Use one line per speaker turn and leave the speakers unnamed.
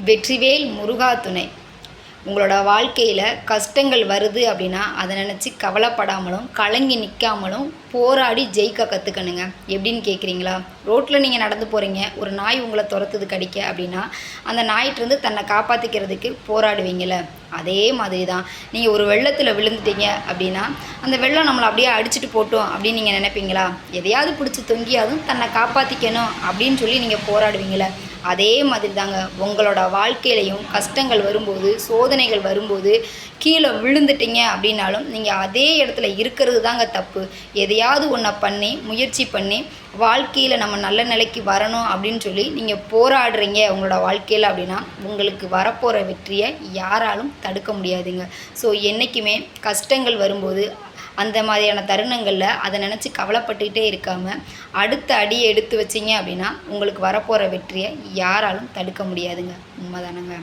வெற்றிவேல் முருகா துணை. உங்களோட வாழ்க்கையில் கஷ்டங்கள் வருது அப்படின்னா அதை நினச்சி கவலைப்படாமலும் கலங்கி நிற்காமலும் போராடி ஜெயிக்க கற்றுக்கணுங்க. எப்படின்னு கேட்குறீங்களா? ரோட்டில் நீங்கள் நடந்து போகிறீங்க, ஒரு நாய் உங்களை துரத்துது கடிக்க அப்படின்னா அந்த நாயிட்டிருந்து தன்னை காப்பாற்றிக்கிறதுக்கு போராடுவீங்கள, அதே மாதிரி தான் நீங்கள் ஒரு வெள்ளத்தில் விழுந்துட்டீங்க அப்படின்னா அந்த வெள்ளம் நம்மளை அப்படியே அடிச்சுட்டு போட்டோம் அப்படின்னு நீங்கள் நினைப்பீங்களா? எதையாவது பிடிச்சி தொங்கியாதும் தன்னை காப்பாற்றிக்கணும் அப்படின்னு சொல்லி நீங்கள் போராடுவீங்கள, அதே மாதிரி தாங்க உங்களோட வாழ்க்கையிலையும் கஷ்டங்கள் வரும்போது சோதனைகள் வரும்போது கீழே விழுந்துட்டீங்க அப்படின்னாலும் நீங்கள் அதே இடத்துல இருக்கிறது தாங்க தப்பு. எதையாவது ஒன்றை பண்ணி முயற்சி பண்ணி வாழ்க்கையில் நம்ம நல்ல நிலைக்கு வரணும் அப்படின்னு சொல்லி நீங்கள் போராடுறீங்க உங்களோட வாழ்க்கையில் அப்படின்னா உங்களுக்கு வரப்போகிற வெற்றியை யாராலும் தடுக்க முடியாதுங்க. ஸோ என்றைக்குமே கஷ்டங்கள் வரும்போது அந்த மாதிரியான தருணங்களில் அதை நினச்சி கவலைப்பட்டுக்கிட்டே இருக்காமல் அடுத்த அடியை எடுத்து வச்சிங்க அப்படின்னா உங்களுக்கு வரப்போகிற வெற்றியை யாராலும் தடுக்க முடியாதுங்க. உண்மைதானங்க.